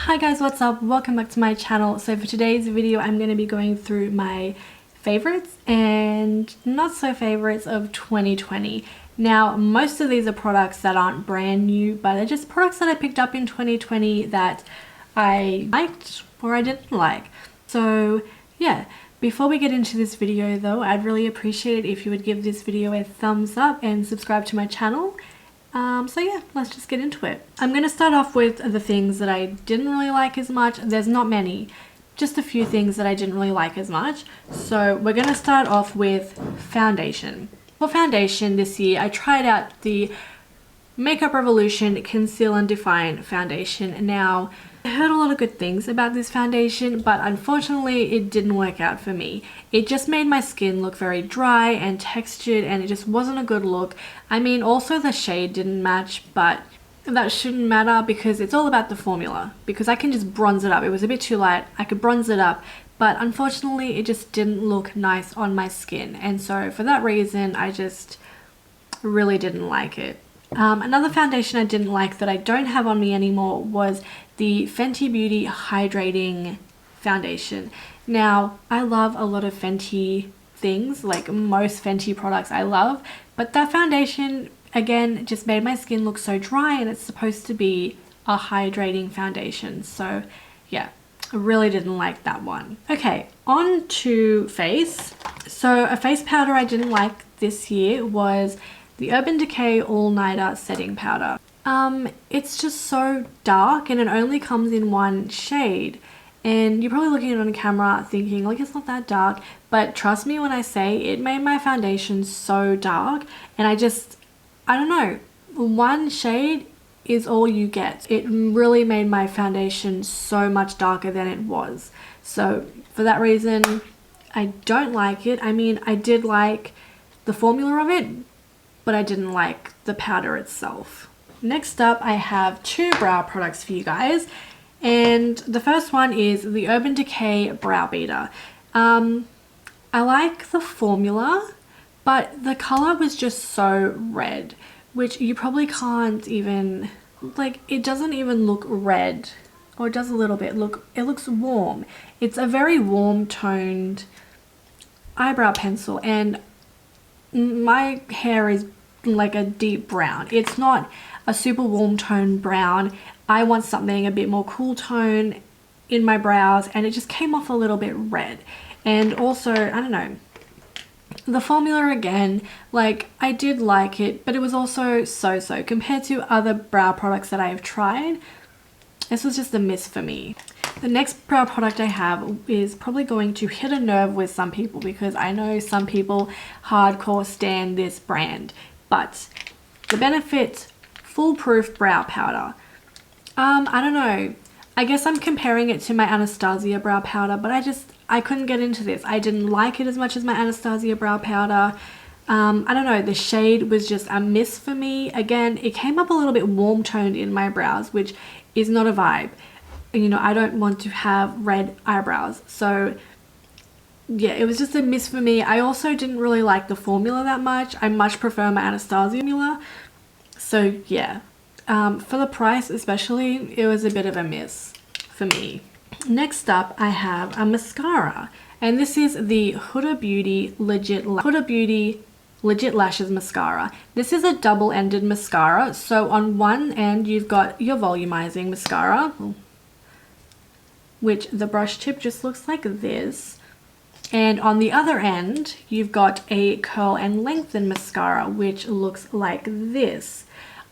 Hi guys, what's up? Welcome back to my channel. So for today's video, I'm going to be going through my favorites and not so favorites of 2020. Now, most of these are products that aren't brand new, but they're just products that I picked up in 2020 that I liked or I didn't like. So yeah, before we get into this video though, I'd really appreciate it if you would give this video a thumbs up and subscribe to my channel. So yeah, let's just get into it. I'm going to start off with the things that I didn't really like as much. There's not many, just a few things that I didn't really like as much. So we're going to start off with foundation. For foundation this year, I tried out the Makeup Revolution Conceal and Define foundation. Now, I heard a lot of good things about this foundation, but unfortunately it didn't work out for me. It just made my skin look very dry and textured, and it just wasn't a good look. I mean, also the shade didn't match, but that shouldn't matter because it's all about the formula. Because I can just bronze it up. It was a bit too light. I could bronze it up, but unfortunately it just didn't look nice on my skin. And so for that reason, I just really didn't like it. Another foundation I didn't like that I don't have on me anymore was the Fenty Beauty Hydrating Foundation. Now, I love a lot of Fenty things, like most Fenty products I love, but that foundation, again, just made my skin look so dry, and it's supposed to be a hydrating foundation. So yeah, I really didn't like that one. Okay, on to face. So a face powder I didn't like this year was the Urban Decay All Nighter Setting Powder. It's just so dark and it only comes in one shade. And you're probably looking at it on camera thinking, like, it's not that dark. But trust me when I say it made my foundation so dark. And I don't know, one shade is all you get. It really made my foundation so much darker than it was. So for that reason, I don't like it. I mean, I did like the formula of it, but I didn't like the powder itself. Next up, I have two brow products for you guys. And the first one is the Urban Decay Brow Beater. I like the formula, but the color was just so red, which you probably can't even, like, it doesn't even look red, or it does a little bit. Look, it looks warm. It's a very warm toned eyebrow pencil, and my hair is like a deep brown. It's not a super warm tone brown. I want something a bit more cool tone in my brows, and it just came off a little bit red. And also, I don't know, the formula again, like, I did like it, but it was also so compared to other brow products that I have tried. This was just a miss for me. The next brow product I have is probably going to hit a nerve with some people because I know some people hardcore stan this brand. But the Benefit Foolproof Brow Powder. I don't know. I guess I'm comparing it to my Anastasia brow powder, but I couldn't get into this. I didn't like it as much as my Anastasia brow powder. I don't know. The shade was just a miss for me. Again, it came up a little bit warm toned in my brows, which is not a vibe. You know, I don't want to have red eyebrows. So yeah, it was just a miss for me. I also didn't really like the formula that much. I much prefer my Anastasia formula. So yeah, for the price especially, it was a bit of a miss for me. Next up, I have a mascara. And this is the Huda Beauty Legit Lashes Mascara. This is a double-ended mascara. So on one end, you've got your volumizing mascara, which the brush tip just looks like this. And on the other end, you've got a curl and lengthen mascara, which looks like this.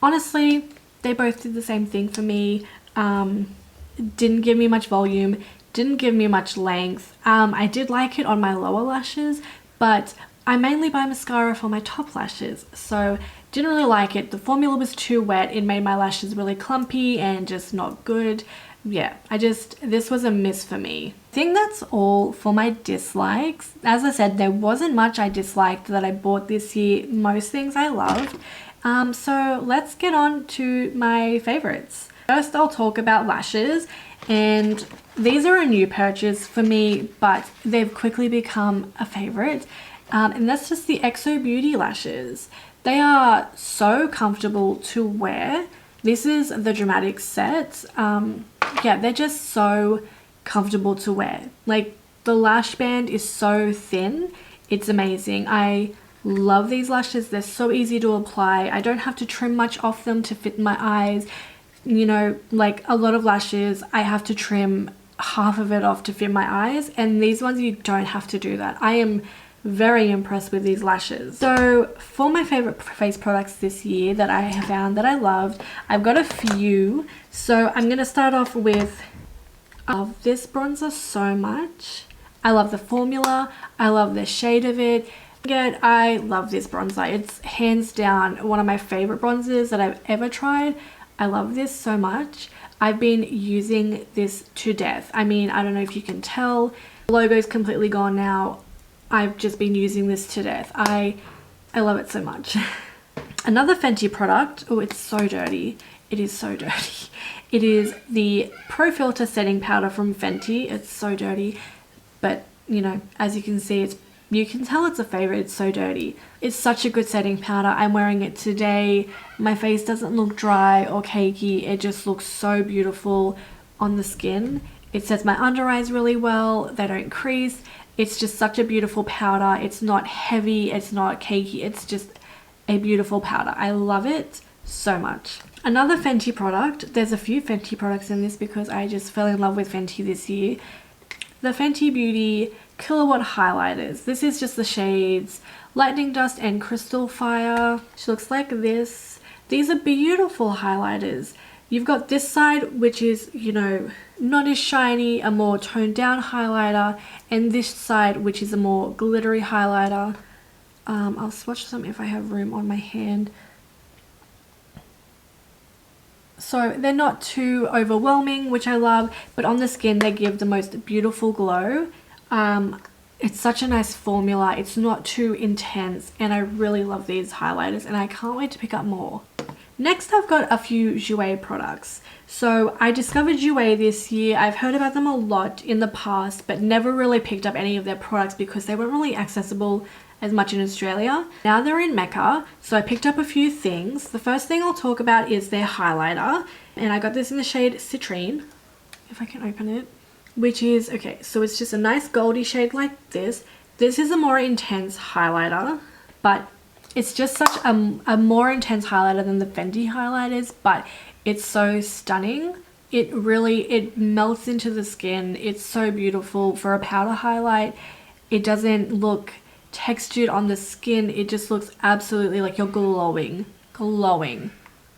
Honestly, they both did the same thing for me. Didn't give me much volume, didn't give me much length. I did like it on my lower lashes, but I mainly buy mascara for my top lashes, so didn't really like it. The formula was too wet. It made my lashes really clumpy and just not good. Yeah, this was a miss for me. I think that's all for my dislikes. As I said, there wasn't much I disliked that I bought this year. Most things I loved. So let's get on to my favorites. First, I'll talk about lashes, and these are a new purchase for me, but they've quickly become a favorite. And that's just the XO Beauty lashes. They are so comfortable to wear. This is the Dramatic set. yeah, they're just so comfortable to wear. Like, the lash band is so thin, it's amazing. I love these lashes. They're so easy to apply. I don't have to trim much off them to fit my eyes. You know, like a lot of lashes, I have to trim half of it off to fit my eyes, and these ones you don't have to do that. I am very impressed with these lashes. So for my favorite face products this year that I have found that I loved, I've got a few. So I'm gonna start off with, I love this bronzer so much. I love the formula. I love the shade of it. Again, I love this bronzer. It's hands down one of my favorite bronzers that I've ever tried. I love this so much. I've been using this to death. I mean, I don't know if you can tell. The logo's completely gone now. I've just been using this to death. I love it so much. Another Fenty product. Oh, it's so dirty. It is so dirty. It is the Pro Filter Setting Powder from Fenty. It's so dirty. But, you know, as you can see, you can tell it's a favorite. It's so dirty. It's such a good setting powder. I'm wearing it today. My face doesn't look dry or cakey. It just looks so beautiful on the skin. It sets my under eyes really well. They don't crease. It's just such a beautiful powder. It's not heavy. It's not cakey. It's just a beautiful powder. I love it so much. Another Fenty product. There's a few Fenty products in this because I just fell in love with Fenty this year. The Fenty Beauty Killawatt Highlighters. This is just the shades Lightning Dust and Crystal Fire. She looks like this. These are beautiful highlighters. You've got this side, which is, you know, not as shiny, a more toned down highlighter, and this side, which is a more glittery highlighter. I'll swatch some if I have room on my hand. So they're not too overwhelming, which I love, but on the skin they give the most beautiful glow. It's such a nice formula. It's not too intense, and I really love these highlighters, and I can't wait to pick up more. Next, I've got a few Jouer products. So I discovered Jouer this year. I've heard about them a lot in the past, but never really picked up any of their products because they weren't really accessible as much in Australia. Now they're in Mecca, so I picked up a few things. The first thing I'll talk about is their highlighter, and I got this in the shade Citrine, if I can open it, which is, okay, so it's just a nice goldy shade like this. This is a more intense highlighter, but it's just such a more intense highlighter than the Fenty highlighters, but it's so stunning. It melts into the skin. It's so beautiful for a powder highlight. It doesn't look textured on the skin. It just looks absolutely like you're glowing. Glowing.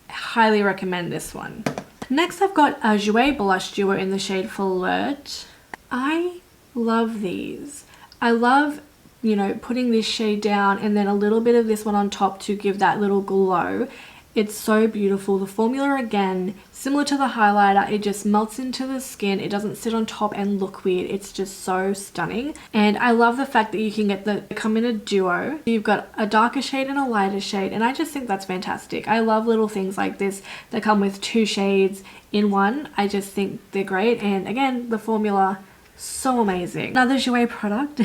I highly recommend this one. Next, I've got a Jouer Blush Duo in the shade Flirt. I love these. I love, you know, putting this shade down and then a little bit of this one on top to give that little glow. It's so beautiful. The formula, again, similar to the highlighter, it just melts into the skin. It doesn't sit on top and look weird. It's just so stunning. And I love the fact that you can get they come in a duo. You've got a darker shade and a lighter shade, and I just think that's fantastic. I love little things like this that come with two shades in one. I just think they're great. And again, the formula, so amazing. Another Jouer product.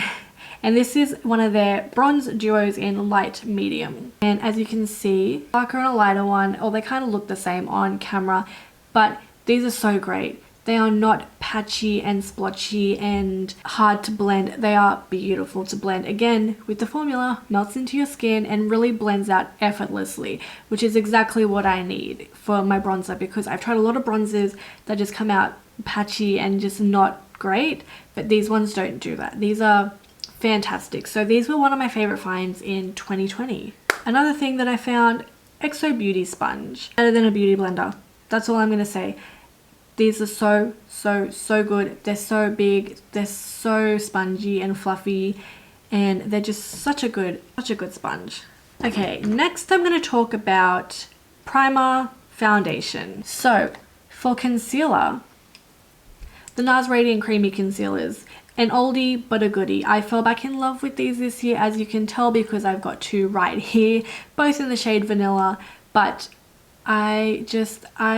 And this is one of their bronze duos in light medium. And as you can see, darker and a lighter one, or they kind of look the same on camera, but these are so great. They are not patchy and splotchy and hard to blend. They are beautiful to blend. Again, with the formula, melts into your skin and really blends out effortlessly, which is exactly what I need for my bronzer, because I've tried a lot of bronzers that just come out patchy and just not great, but these ones don't do that. These are fantastic. So these were one of my favorite finds in 2020. Another thing that I found, XO Beauty Sponge. Better than a beauty blender. That's all I'm going to say. These are so good. They're so big. They're so spongy and fluffy, and they're just such a good sponge. Okay, next I'm going to talk about primer, foundation. So for concealer, the NARS Radiant Creamy Concealers. An oldie but a goodie. I fell back in love with these this year, as you can tell, because I've got two right here, both in the shade Vanilla, but I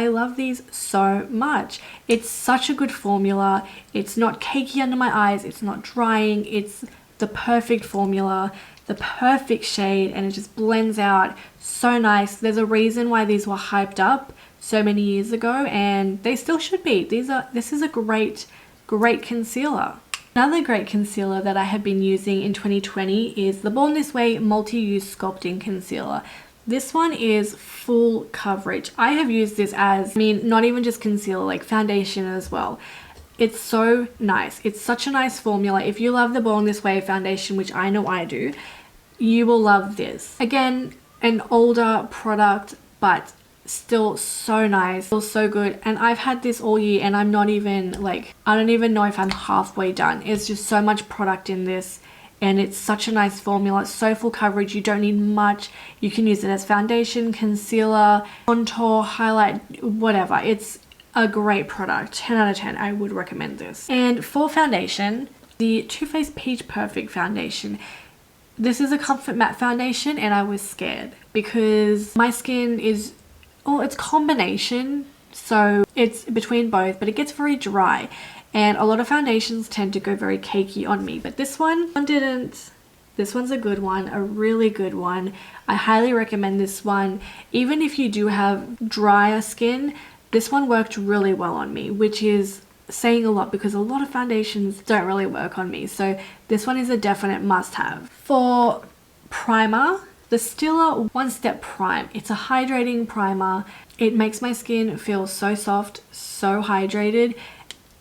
love these so much. It's such a good formula. It's not cakey under my eyes. It's not drying. It's the perfect formula. the perfect shade, and it just blends out so nice. There's a reason why these were hyped up so many years ago, and they still should be. This is a great concealer. Another great concealer that I have been using in 2020 is the Born This Way Multi-Use Sculpting Concealer. This one is full coverage. I have used this as, not even just concealer, like foundation as well. It's so nice. It's such a nice formula. If you love the Born This Way foundation, which I know I do, you will love this. Again, an older product, but still so nice, still so good. And I've had this all year, and I'm not even like, I don't even know if I'm halfway done. It's just so much product in this, and it's such a nice formula. It's so full coverage. You don't need much. You can use it as foundation, concealer, contour, highlight, whatever. It's a great product. 10 out of 10. I would recommend this. And for foundation, the Too Faced Peach Perfect foundation. This is a comfort matte foundation, and I was scared because my skin is, it's combination, so it's between both, but it gets very dry, and a lot of foundations tend to go very cakey on me, but this one didn't. This one's a good one, a really good one. I highly recommend this one. Even if you do have drier skin, this one worked really well on me, which is saying a lot because a lot of foundations don't really work on me. So this one is a definite must-have. For primer, the Stila One Step Prime. It's a hydrating primer. It makes my skin feel so soft, so hydrated.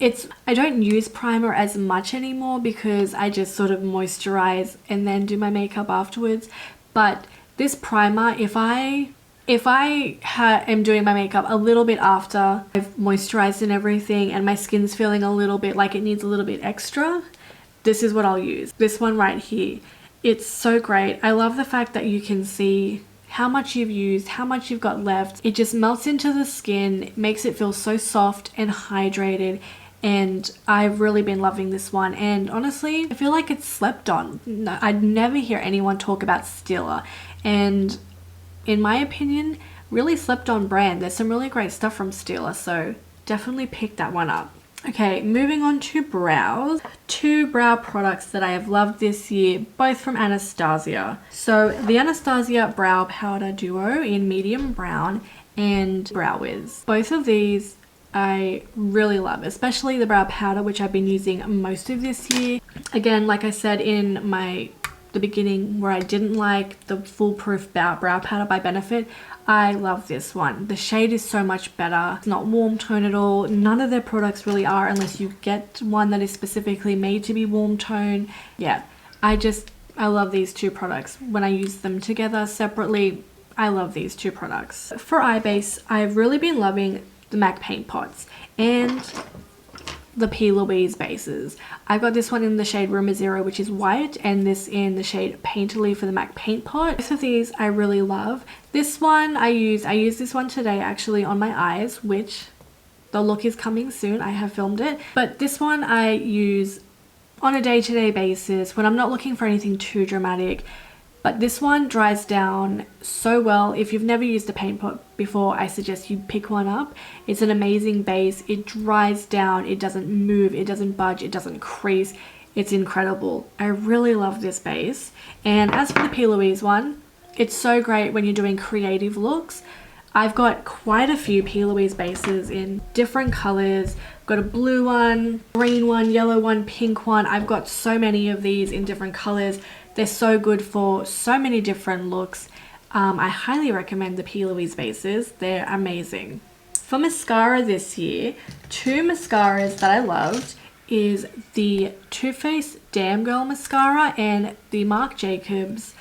I don't use primer as much anymore because I just sort of moisturize and then do my makeup afterwards. But this primer, if I am doing my makeup a little bit after I've moisturized and everything, and my skin's feeling a little bit like it needs a little bit extra, this is what I'll use. This one right here. It's so great. I love the fact that you can see how much you've used, how much you've got left. It just melts into the skin, makes it feel so soft and hydrated, and I've really been loving this one. And honestly, I feel like it's slept on. I'd never hear anyone talk about Stila, and in my opinion, really slept on brand. There's some really great stuff from Stila, so definitely pick that one up. Okay, moving on to brows. 2 brow products that I have loved this year, both from Anastasia. So the Anastasia Brow Powder Duo in medium brown and Brow Wiz. Both of these I really love, especially the brow powder, which I've been using most of this year. Again, like I said in the beginning where I didn't like the Foolproof brow powder by Benefit, I love this one. The shade is so much better. It's not warm tone at all. None of their products really are unless you get one that is specifically made to be warm tone. Yeah, I love these 2 products. When I use them together separately, I love these 2 products. For eye base, I've really been loving the MAC Paint Pots and the P. Louise bases. I got this one in the shade Rumor Zero, which is white, and this in the shade Painterly for the MAC Paint Pot. Both of these I really love. This one I used this one today actually on my eyes, which the look is coming soon. I have filmed it. But this one I use on a day-to-day basis when I'm not looking for anything too dramatic. But this one dries down so well. If you've never used a paint pot before, I suggest you pick one up. It's an amazing base. It dries down. It doesn't move. It doesn't budge. It doesn't crease. It's incredible. I really love this base. And as for the P. Louise one, it's so great when you're doing creative looks. I've got quite a few P. Louise bases in different colors. I've got a blue one, green one, yellow one, pink one. I've got so many of these in different colors. They're so good for so many different looks. I highly recommend the P. Louise bases. They're amazing. For mascara this year, 2 mascaras that I loved is the Too Faced Damn Girl mascara and the Marc Jacobs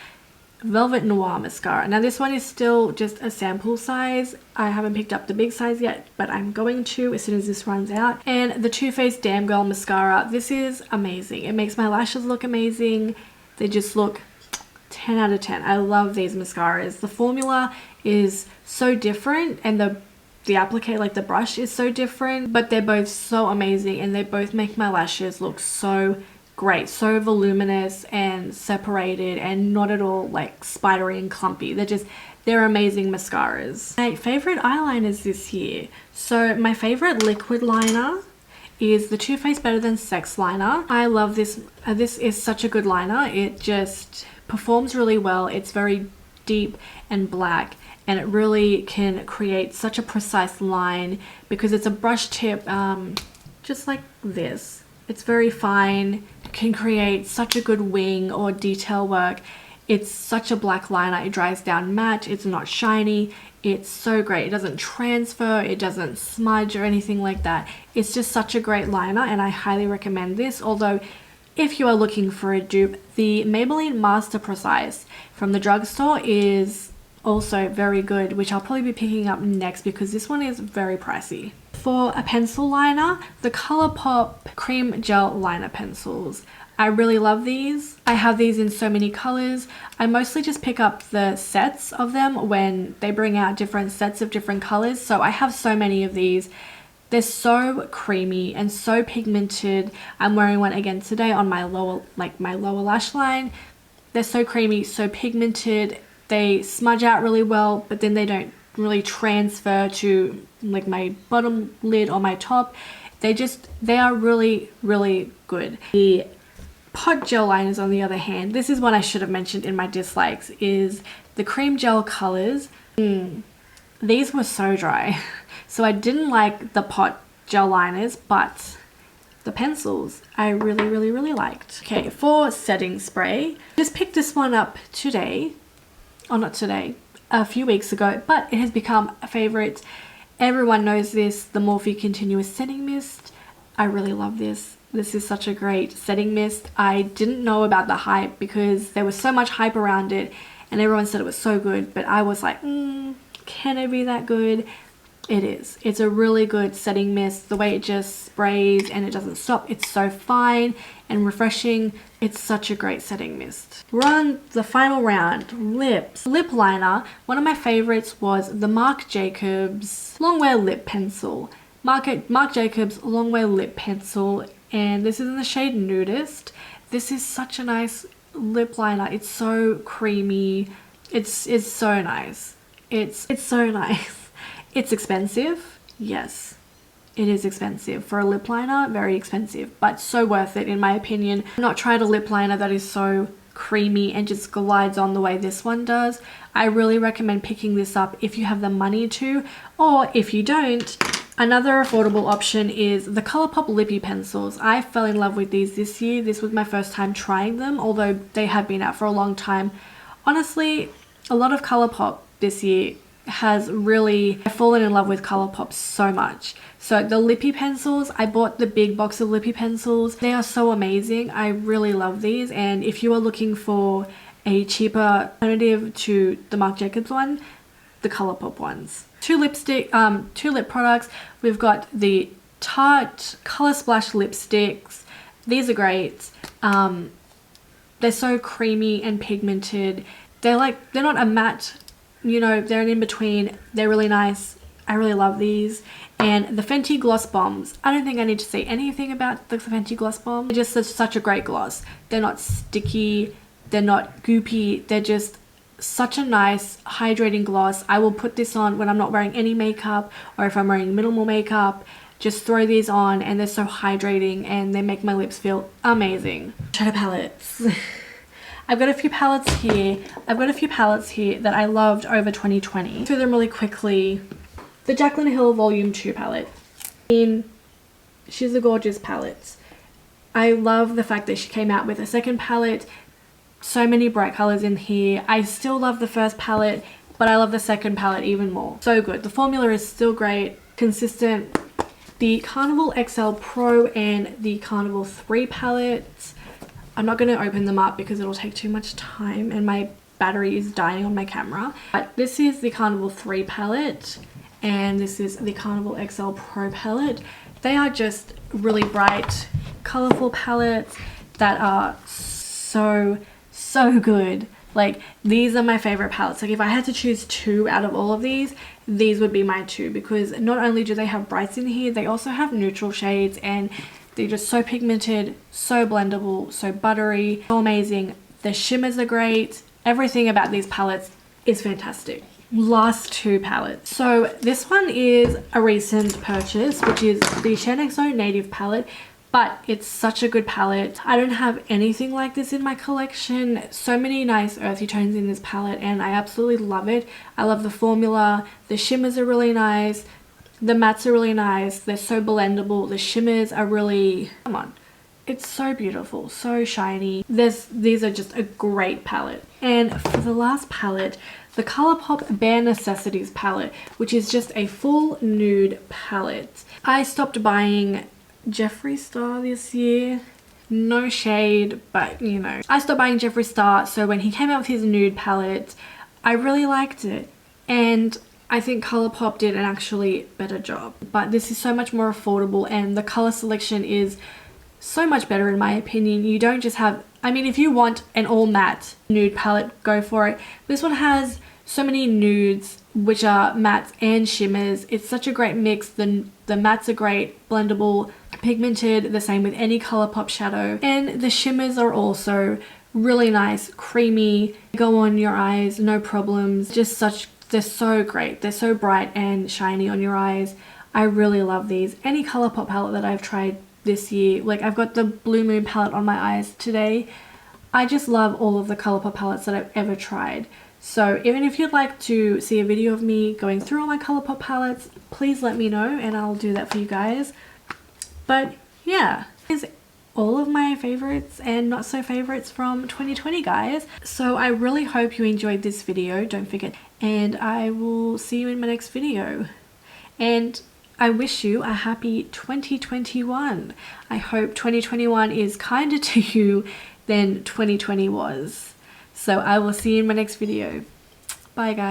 Velvet Noir mascara. Now this one is still just a sample size. I haven't picked up the big size yet, but I'm going to as soon as this runs out. And the Too Faced Damn Girl mascara, this is amazing. It makes my lashes look amazing. They just look 10 out of 10. I love these mascaras. The formula is so different, and the applique, like the brush, is so different, but they're both so amazing, and they both make my lashes look so great, so voluminous and separated and not at all like spidery and clumpy. They're amazing mascaras. My favorite eyeliners this year. So my favorite liquid liner is the Too Faced Better Than Sex liner. I love this. This is such a good liner. It just performs really well. It's very deep and black, and it really can create such a precise line because it's a brush tip, just like this. It's very fine, can create such a good wing or detail work. It's such a black liner. It dries down matte. It's not shiny. It's so great. It doesn't transfer. It doesn't smudge or anything like that. It's just such a great liner, and I highly recommend this. Although, if you are looking for a dupe, the Maybelline Master Precise from the drugstore is also very good, which I'll probably be picking up next because this one is very pricey. For a pencil liner, the ColourPop Cream Gel Liner Pencils. I really love these. I have these in so many colors. I mostly just pick up the sets of them when they bring out different sets of different colors. So I have so many of these. They're so creamy and so pigmented. I'm wearing one again today on my lower lash line. They're so creamy, so pigmented. They smudge out really well, but then they don't really transfer to like my bottom lid or my top. They are really, really good. The Pot Gel liners, on the other hand, this is one I should have mentioned in my dislikes, is the Cream Gel colors. These were so dry. So I didn't like the Pot Gel liners, but the pencils I really, really, really liked. Okay, for setting spray, just picked this one up today. Oh, not today, a few weeks ago, but it has become a favorite. Everyone knows this, the Morphe Continuous Setting Mist. I really love this. This is such a great setting mist. I didn't know about the hype because there was so much hype around it and everyone said it was so good, but I was like, can it be that good? It is. It's a really good setting mist. The way it just sprays and it doesn't stop. It's so fine and refreshing. It's such a great setting mist. We're on the final round, lips. Lip liner. One of my favorites was the Marc Jacobs Longwear Lip Pencil. Marc Jacobs Longwear Lip Pencil, and this is in the shade Nudist. This is such a nice lip liner. It's so creamy. It's so nice. It's so nice. It's expensive. Yes, it is expensive. For a lip liner, very expensive, but so worth it in my opinion. I've not tried a lip liner that is so creamy and just glides on the way this one does. I really recommend picking this up if you have the money to, or if you don't, another affordable option is the ColourPop Lippy Pencils. I fell in love with these this year. This was my first time trying them, although they have been out for a long time. Honestly, a lot of ColourPop this year has really fallen in love with ColourPop so much. So the Lippy pencils, I bought the big box of Lippy pencils. They are so amazing. I really love these, and if you are looking for a cheaper alternative to the Marc Jacobs one, the ColourPop ones. Two lip products. We've got the Tarte Color Splash lipsticks. These are great. They're so creamy and pigmented. They're not a matte, you know, they're an in-between. They're really nice. I really love these. And the Fenty Gloss Bombs. I don't think I need to say anything about the Fenty Gloss Bomb. They're just such a great gloss. They're not sticky. They're not goopy. They're just such a nice hydrating gloss. I will put this on when I'm not wearing any makeup, or if I'm wearing minimal makeup. Just throw these on and they're so hydrating and they make my lips feel amazing. Shadow palettes. I've got a few palettes here. That I loved over 2020. Through them really quickly. The Jaclyn Hill Volume 2 palette. She's a gorgeous palette. I love the fact that she came out with a second palette. So many bright colors in here. I still love the first palette, but I love the second palette even more. So good. The formula is still great, consistent. The Carnival XL Pro and the Carnival 3 palettes. I'm not going to open them up because it'll take too much time and my battery is dying on my camera. But this is the Carnival 3 palette and this is the Carnival XL Pro palette. They are just really bright, colorful palettes that are so good. Like, these are my favorite palettes. Like, if I had to choose two out of all of these would be my two, because not only do they have brights in here, they also have neutral shades and they're just so pigmented, so blendable, so buttery, so amazing. The shimmers are great. Everything about these palettes is fantastic. Last two palettes. So this one is a recent purchase, which is the Shaaanxo Native palette. but it's such a good palette. I don't have anything like this in my collection. So many nice earthy tones in this palette and I absolutely love it. I love the formula. The shimmers are really nice. The mattes are really nice. They're so blendable. The shimmers are really, come on. It's so beautiful, so shiny. These are just a great palette. And for the last palette, the ColourPop Bare Necessities palette, which is just a full nude palette. I stopped buying Jeffree Star this year. No shade, but you know. I stopped buying Jeffree Star, so when he came out with his nude palette, I really liked it. And I think ColourPop did an actually better job. But this is so much more affordable and the color selection is so much better in my opinion. You don't just have, I mean, if you want an all matte nude palette, go for it. This one has so many nudes which are mattes and shimmers. It's such a great mix. The mattes are great, blendable, pigmented, the same with any ColourPop shadow. And the shimmers are also really nice, creamy, go on your eyes, no problems. Just such, they're so great. They're so bright and shiny on your eyes. I really love these. Any ColourPop palette that I've tried this year, like I've got the Blue Moon palette on my eyes today. I just love all of the ColourPop palettes that I've ever tried. So even if you'd like to see a video of me going through all my ColourPop palettes, please let me know and I'll do that for you guys. But yeah, here's all of my favorites and not so favorites from 2020, guys. So I really hope you enjoyed this video. Don't forget, and I will see you in my next video. And I wish you a happy 2021. I hope 2021 is kinder to you than 2020 was. So I will see you in my next video. Bye guys.